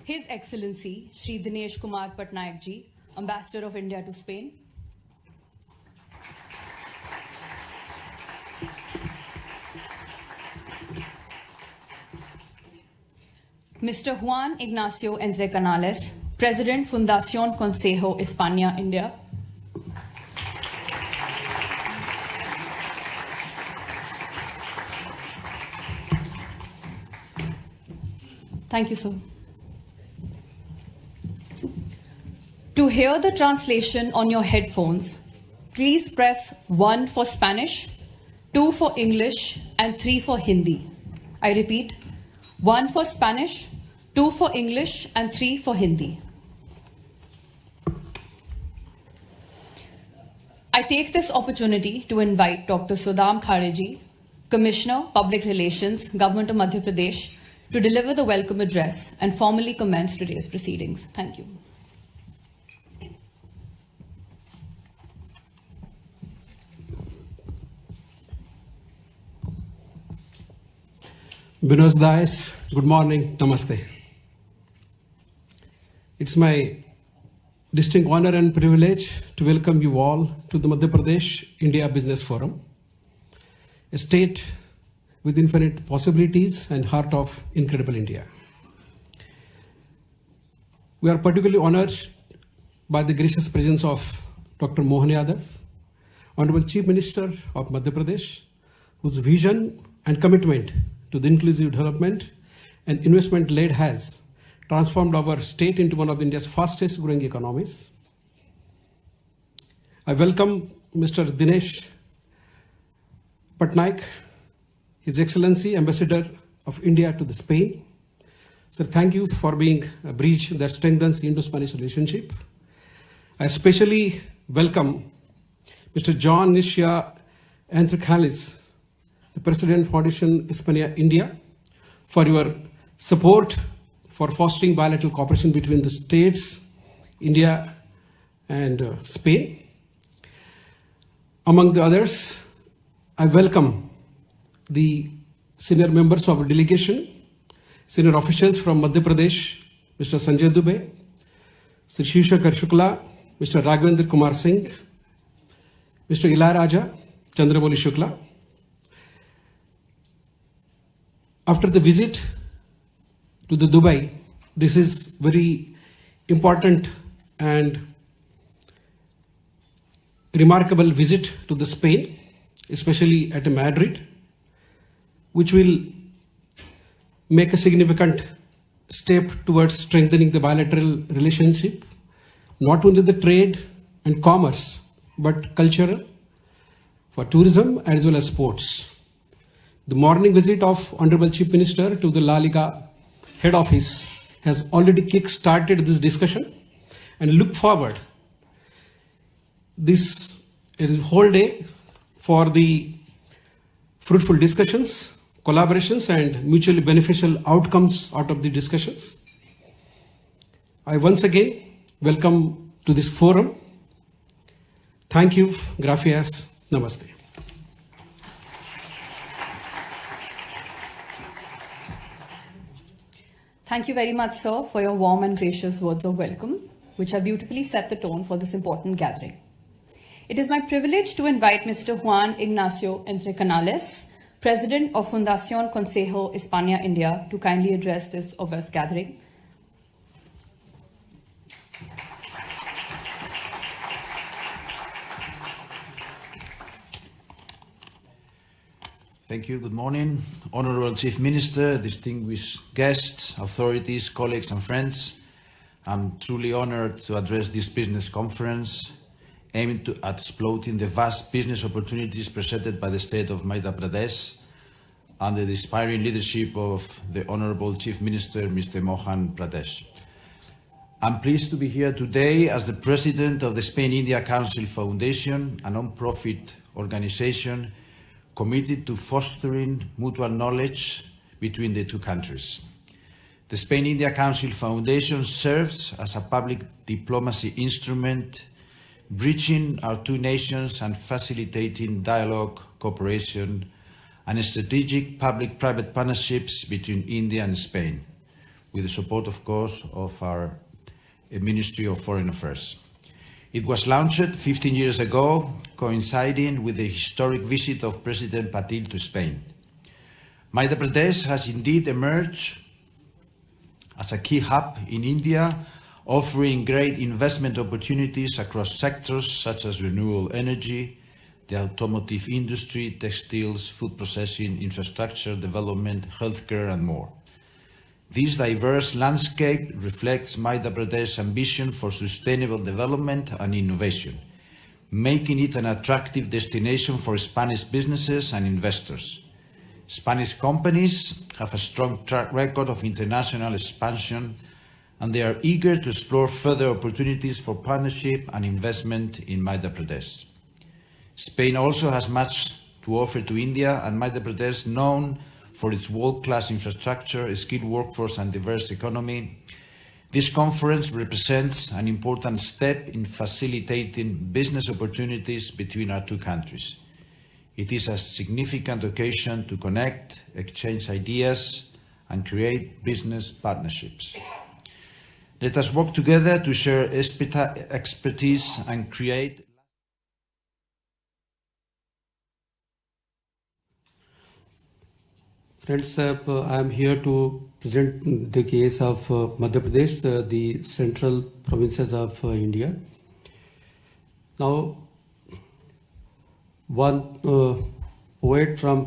His Excellency Shri Dinesh Kumar Patnaik Ji, Ambassador of India to Spain. Mr. Juan Ignacio Entre Canales, President Fundación Consejo España India. Thank you, sir. To hear the translation on your headphones, please press 1 for Spanish, 2 for English, and 3 for Hindi. I repeat, 1 for Spanish, 2 for English, and 3 for Hindi. I take this opportunity to invite Dr. Sudham Khareji, Commissioner, Public Relations, Government of Madhya Pradesh, to deliver the welcome address and formally commence today's proceedings. Thank you. Buenos dias, good morning, namaste. It's my distinct honor and privilege to welcome you all to the Madhya Pradesh India Business Forum, a state with infinite possibilities and heart of incredible India. We are particularly honored by the gracious presence of Dr. Mohan Yadav, Honorable Chief Minister of Madhya Pradesh, whose vision and commitment to the inclusive development and investment led has transformed our state into one of India's fastest growing economies. I welcome Mr. Dinesh Patnaik, His Excellency Ambassador of India to the Spain. Sir, thank you for being a bridge that strengthens the Indo-Spanish relationship. I especially welcome Mr. John Nisha Anthracalis, the President Foundation España India, for your support for fostering bilateral cooperation between the states, India and Spain. Among the others, I welcome the senior members of a delegation, senior officials from Madhya Pradesh, Mr. Sanjay Dubey, Sri Shishakar Shukla, Mr. Raghavendra Kumar Singh, Mr. Ilayaraja Chandramouli Shukla. After the visit to the Dubai, this is very important and remarkable visit to the Spain, especially at Madrid, which will make a significant step towards strengthening the bilateral relationship, not only the trade and commerce, but cultural, for tourism as well as sports. The morning visit of Honorable Chief Minister to the La Liga head office has already kick-started this discussion, and look forward this whole day for the fruitful discussions, collaborations, and mutually beneficial outcomes out of the discussions. I once again welcome to this forum. Thank you, gracias, namaste. Thank you very much, sir, for your warm and gracious words of welcome, which have beautifully set the tone for this important gathering. It is my privilege to invite Mr. Juan Ignacio Entre Canales, President of Fundación Consejo España India, to kindly address this august gathering. Thank you. Good morning. Honorable Chief Minister, distinguished guests, authorities, colleagues and friends. I'm truly honored to address this business conference aimed at exploiting the vast business opportunities presented by the state of Madhya Pradesh under the inspiring leadership of the Honorable Chief Minister, Mr. Mohan Pradesh. I'm pleased to be here today as the President of the Spain-India Council Foundation, a non-profit organization committed to fostering mutual knowledge between the two countries. The Spain-India Council Foundation serves as a public diplomacy instrument, bridging our two nations and facilitating dialogue, cooperation, and strategic public-private partnerships between India and Spain, with the support, of course, of our Ministry of Foreign Affairs. It was launched 15 years ago, coinciding with the historic visit of President Patil to Spain. Madhya Pradesh has indeed emerged as a key hub in India, offering great investment opportunities across sectors such as renewable energy, the automotive industry, textiles, food processing, infrastructure development, healthcare, and more. This diverse landscape reflects Madhya Pradesh's ambition for sustainable development and innovation, making it an attractive destination for Spanish businesses and investors. Spanish companies have a strong track record of international expansion, and they are eager to explore further opportunities for partnership and investment in Madhya Pradesh. Spain also has much to offer to India, and Madhya Pradesh, known for its world-class infrastructure, skilled workforce, and diverse economy. This conference represents an important step in facilitating business opportunities between our two countries. It is a significant occasion to connect, exchange ideas, and create business partnerships. Let us work together to share expertise and create. Friends, I am here to present the case of Madhya Pradesh, the central provinces of India. Now, one poet from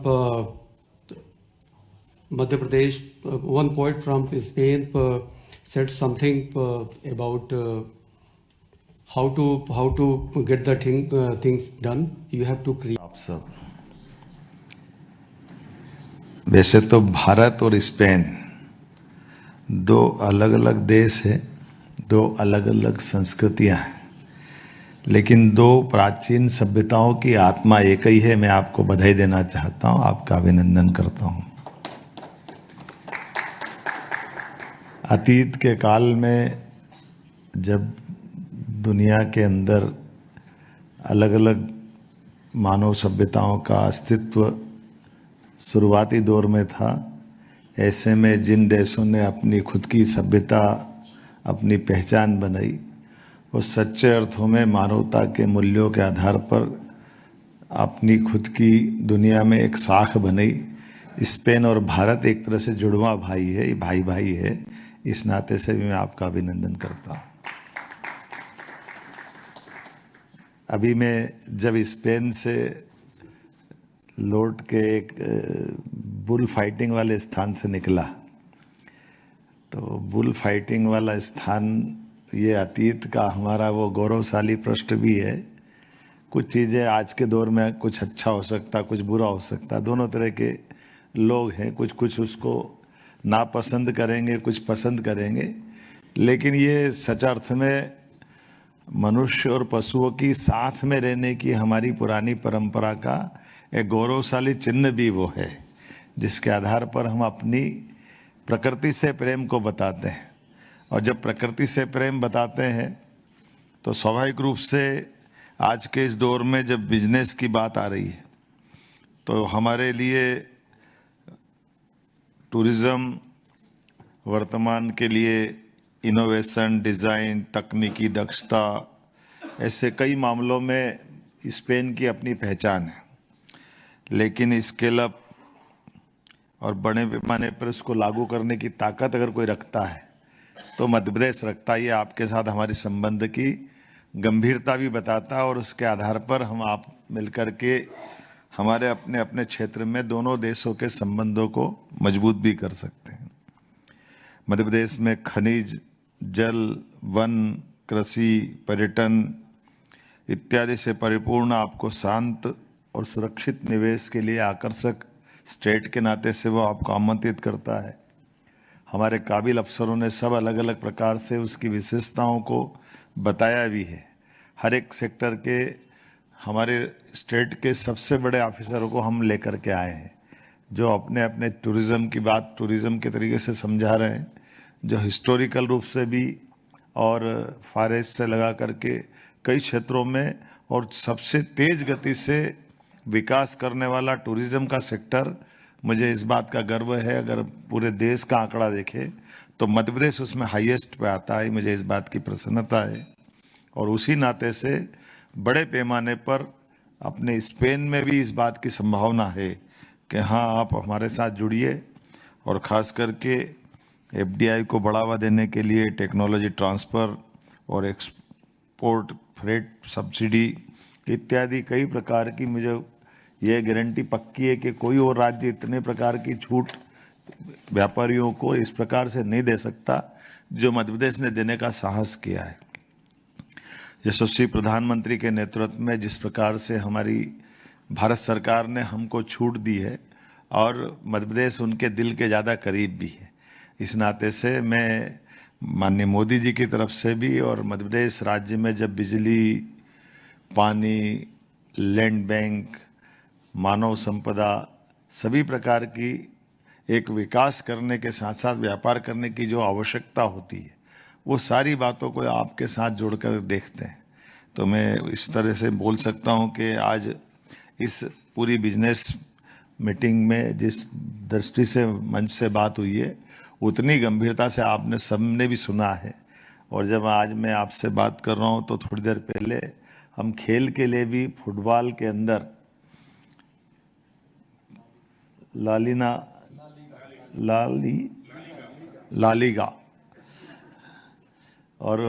Madhya Pradesh, one poet from Spain said something about how to get the things done. You have to create. आप सब, वैसे तो भारत और Spain दो अलग अलग देश है, दो अलग अलग संस्कृतियां हैं, लेकिन दो प्राचीन सभ्यताओं की आत्मा एक ही है। मैं आपको बधाई देना चाहता हूं, आपका अभिनंदन करता हूं। अतीत के काल में जब दुनिया के अंदर अलग अलग मानव सभ्यताओं का अस्तित्व शुरुआती दौर में था, ऐसे में जिन देशों ने अपनी खुद की सभ्यता, अपनी पहचान बनाई, वो सच्चे अर्थों में मानवता के मूल्यों के आधार पर अपनी खुद की दुनिया में एक साख बनाई। स्पेन और भारत एक तरह से जुड़वा भाई है, भाई भाई है। इस नाते से भी मैं आपका अभिनंदन करता हूँ। अभी मैं जब स्पेन से लौट के एक बुल फाइटिंग वाले स्थान से निकला, तो बुल फाइटिंग वाला स्थान ये अतीत का हमारा वो गौरवशाली पृष्ठ भी है। कुछ चीज़ें आज के दौर में कुछ अच्छा हो सकता, कुछ बुरा हो सकता, दोनों तरह के लोग हैं। कुछ उसको नापसंद करेंगे, कुछ पसंद करेंगे, लेकिन ये सच अर्थ में मनुष्य और पशुओं की साथ में रहने की हमारी पुरानी परंपरा का एक गौरवशाली चिन्ह भी वो है, जिसके आधार पर हम अपनी प्रकृति से प्रेम को बताते हैं। और जब प्रकृति से प्रेम बताते हैं तो स्वाभाविक रूप से आज के इस दौर में जब बिजनेस की बात आ रही है, तो हमारे लिए टूरिज़्म वर्तमान के लिए इनोवेशन, डिज़ाइन, तकनीकी दक्षता, ऐसे कई मामलों में स्पेन की अपनी पहचान है। लेकिन स्केल अप और बड़े पैमाने पर उसको लागू करने की ताकत अगर कोई रखता है तो मध्य प्रदेश रखता ही है। आपके साथ हमारे संबंध की गंभीरता भी बताता है, और उसके आधार पर हम आप मिलकर के हमारे अपने अपने क्षेत्र में दोनों देशों के संबंधों को मजबूत भी कर सकते हैं। मध्य प्रदेश में खनिज, जल, वन, कृषि, पर्यटन इत्यादि से परिपूर्ण आपको शांत और सुरक्षित निवेश के लिए आकर्षक स्टेट के नाते से वो आपको आमंत्रित करता है। हमारे काबिल अफसरों ने सब अलग अलग प्रकार से उसकी विशेषताओं को बताया भी है। हर एक सेक्टर के हमारे स्टेट के सबसे बड़े ऑफिसरों को हम लेकर के आए हैं, जो अपने अपने टूरिज़्म की बात टूरिज़्म के तरीके से समझा रहे हैं, जो हिस्टोरिकल रूप से भी और फॉरेस्ट से लगा करके कई क्षेत्रों में और सबसे तेज गति से विकास करने वाला टूरिज़्म का सेक्टर। मुझे इस बात का गर्व है, अगर पूरे देश का आंकड़ा देखें तो मध्य प्रदेश उसमें हाईएस्ट पे आता है, मुझे इस बात की प्रसन्नता है। और उसी नाते से बड़े पैमाने पर अपने स्पेन में भी इस बात की संभावना है कि हाँ, आप हमारे साथ जुड़िए और ख़ास करके एफडीआई को बढ़ावा देने के लिए टेक्नोलॉजी ट्रांसफ़र और एक्सपोर्ट फ्रेट सब्सिडी इत्यादि कई प्रकार की मुझे ये गारंटी पक्की है कि कोई और राज्य इतने प्रकार की छूट व्यापारियों को इस प्रकार से नहीं दे सकता जो मध्य प्रदेश ने देने का साहस किया है। यशस्वी प्रधानमंत्री के नेतृत्व में जिस प्रकार से हमारी भारत सरकार ने हमको छूट दी है और मध्य प्रदेश उनके दिल के ज़्यादा करीब भी है, इस नाते से मैं माननीय मोदी जी की तरफ से भी और मध्य प्रदेश राज्य में जब बिजली, पानी, लैंड बैंक, मानव संपदा सभी प्रकार की एक विकास करने के साथ साथ व्यापार करने की जो आवश्यकता होती है वो सारी बातों को आपके साथ जोड़कर देखते हैं, तो मैं इस तरह से बोल सकता हूं कि आज इस पूरी बिजनेस मीटिंग में जिस दृष्टि से मंच से बात हुई है उतनी गंभीरता से आपने सबने भी सुना है। और जब आज मैं आपसे बात कर रहा हूं तो थोड़ी देर पहले हम खेल के लिए भी फुटबॉल के अंदर लालीगा और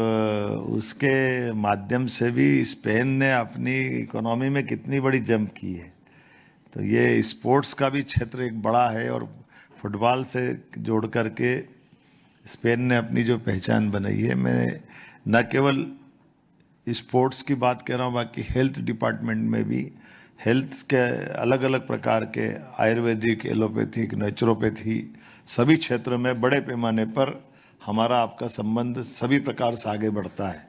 उसके माध्यम से भी स्पेन ने अपनी इकोनॉमी में कितनी बड़ी जंप की है। तो ये स्पोर्ट्स का भी क्षेत्र एक बड़ा है और फुटबॉल से जोड़ करके स्पेन ने अपनी जो पहचान बनाई है। मैं न केवल स्पोर्ट्स की बात कर रहा हूँ, बाकी हेल्थ डिपार्टमेंट में भी हेल्थ के अलग अलग प्रकार के आयुर्वेदिक, एलोपैथिक, नेचुरोपैथी सभी क्षेत्र में बड़े पैमाने पर हमारा आपका संबंध सभी प्रकार से आगे बढ़ता है।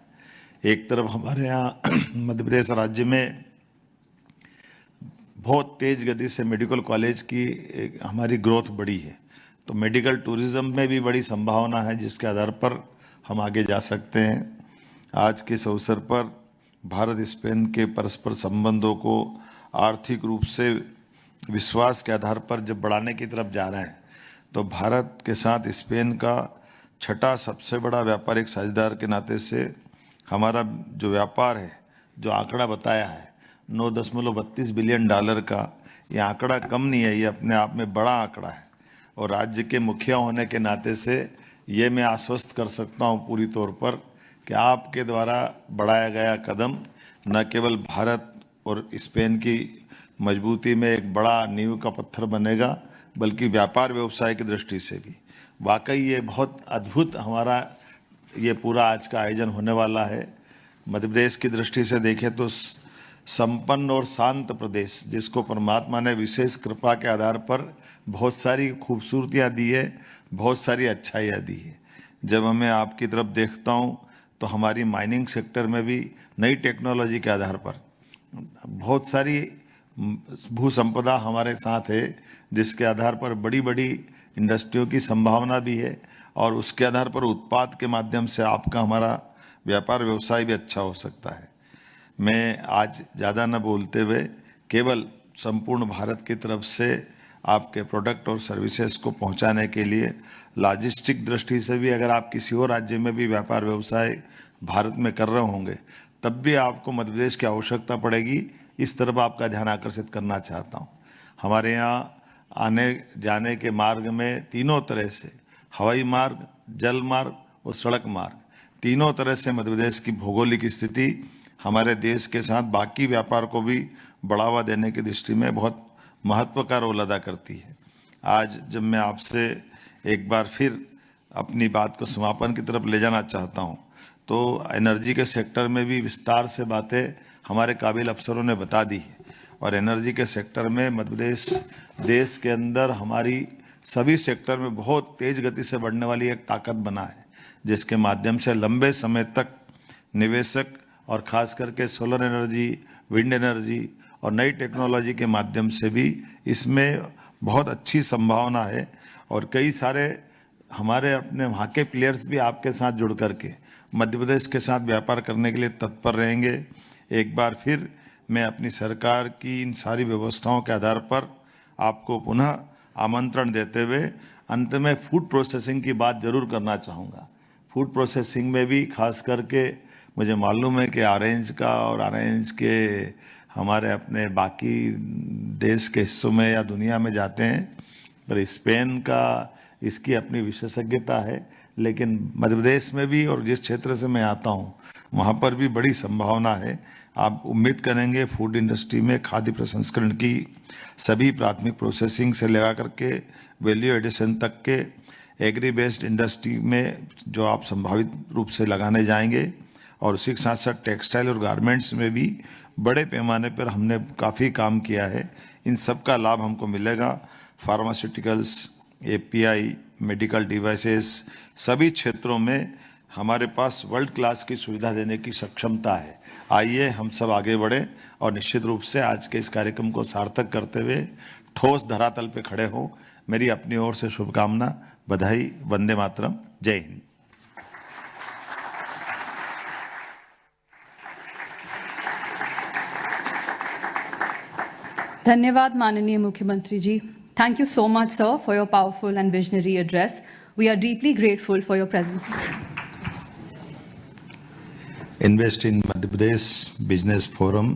एक तरफ हमारे यहाँ मध्य प्रदेश राज्य में बहुत तेज गति से मेडिकल कॉलेज की हमारी ग्रोथ बढ़ी है, तो मेडिकल टूरिज्म में भी बड़ी संभावना है जिसके आधार पर हम आगे जा सकते हैं। आज के इस अवसर पर भारत स्पेन के परस्पर संबंधों को आर्थिक रूप से विश्वास के आधार पर जब बढ़ाने की तरफ जा रहे हैं तो भारत के साथ स्पेन का छठा सबसे बड़ा व्यापारिक साझेदार के नाते से हमारा जो व्यापार है, जो आंकड़ा बताया है 9.32 बिलियन डॉलर का, ये आंकड़ा कम नहीं है, ये अपने आप में बड़ा आंकड़ा है। और राज्य के मुखिया होने के नाते से ये मैं आश्वस्त कर सकता हूँ पूरी तौर पर कि आपके द्वारा बढ़ाया गया कदम न केवल भारत और स्पेन की मजबूती में एक बड़ा नींव का पत्थर बनेगा, बल्कि व्यापार व्यवसाय की दृष्टि से भी वाकई ये बहुत अद्भुत हमारा ये पूरा आज का आयोजन होने वाला है। मध्य प्रदेश की दृष्टि से देखें तो संपन्न और शांत प्रदेश, जिसको परमात्मा ने विशेष कृपा के आधार पर बहुत सारी खूबसूरतियाँ दी है, बहुत सारी अच्छाइयाँ दी है। जब मैं आपकी तरफ देखता हूँ तो हमारी माइनिंग सेक्टर में भी नई टेक्नोलॉजी के आधार पर बहुत सारी भू संपदा हमारे साथ है, जिसके आधार पर बड़ी बड़ी इंडस्ट्रियों की संभावना भी है और उसके आधार पर उत्पाद के माध्यम से आपका हमारा व्यापार व्यवसाय भी अच्छा हो सकता है। मैं आज ज़्यादा न बोलते हुए केवल संपूर्ण भारत की तरफ से आपके प्रोडक्ट और सर्विसेज को पहुंचाने के लिए लॉजिस्टिक दृष्टि से भी अगर आप किसी और राज्य में भी व्यापार व्यवसाय भारत में कर रहे होंगे तब भी आपको मध्य प्रदेश की आवश्यकता पड़ेगी, इस तरफ आपका ध्यान आकर्षित करना चाहता हूँ। हमारे यहाँ आने जाने के मार्ग में तीनों तरह से हवाई मार्ग, जल मार्ग और सड़क मार्ग, तीनों तरह से मध्य प्रदेश की भौगोलिक स्थिति हमारे देश के साथ बाकी व्यापार को भी बढ़ावा देने की दृष्टि में बहुत महत्व का रोल अदा करती है। आज जब मैं आपसे एक बार फिर अपनी बात को समापन की तरफ ले जाना चाहता हूं, तो एनर्जी के सेक्टर में भी विस्तार से बातें हमारे काबिल अफसरों ने बता दी है और एनर्जी के सेक्टर में मध्य प्रदेश देश के अंदर हमारी सभी सेक्टर में बहुत तेज गति से बढ़ने वाली एक ताकत बना है, जिसके माध्यम से लंबे समय तक निवेशक और ख़ास करके सोलर एनर्जी, विंड एनर्जी और नई टेक्नोलॉजी के माध्यम से भी इसमें बहुत अच्छी संभावना है। और कई सारे हमारे अपने वहाँ के प्लेयर्स भी आपके साथ जुड़ करके मध्य प्रदेश के साथ व्यापार करने के लिए तत्पर रहेंगे। एक बार फिर मैं अपनी सरकार की इन सारी व्यवस्थाओं के आधार पर आपको पुनः आमंत्रण देते हुए अंत में फूड प्रोसेसिंग की बात जरूर करना चाहूँगा। फूड प्रोसेसिंग में भी खास करके मुझे मालूम है कि ऑरेंज का और ऑरेंज के हमारे अपने बाकी देश के हिस्सों में या दुनिया में जाते हैं, पर स्पेन का इसकी अपनी विशेषज्ञता है। लेकिन मध्य प्रदेश में भी और जिस क्षेत्र से मैं आता हूँ वहाँ पर भी बड़ी संभावना है। आप उम्मीद करेंगे फूड इंडस्ट्री में खाद्य प्रसंस्करण की सभी प्राथमिक प्रोसेसिंग से लगा करके वैल्यू एडिशन तक के एग्री बेस्ड इंडस्ट्री में जो आप संभावित रूप से लगाने जाएंगे, और उसी के साथ साथ टेक्सटाइल और गारमेंट्स में भी बड़े पैमाने पर हमने काफ़ी काम किया है। इन सब का लाभ हमको मिलेगा। फार्मास्यूटिकल्स, एपीआई, मेडिकल डिवाइसेस, सभी क्षेत्रों में हमारे पास वर्ल्ड क्लास की सुविधा देने की सक्षमता है। आइए हम सब आगे बढ़ें और निश्चित रूप से आज के इस कार्यक्रम को सार्थक करते हुए ठोस धरातल पे खड़े हों। मेरी अपनी ओर से शुभकामना, बधाई, वंदे मातरम, जय Hind. Dhanyavad, Mananiya Mukhyamantri ji. Thank you so much, sir, for your powerful and visionary address. We are deeply grateful for your presence. Invest in Madhya Pradesh Business Forum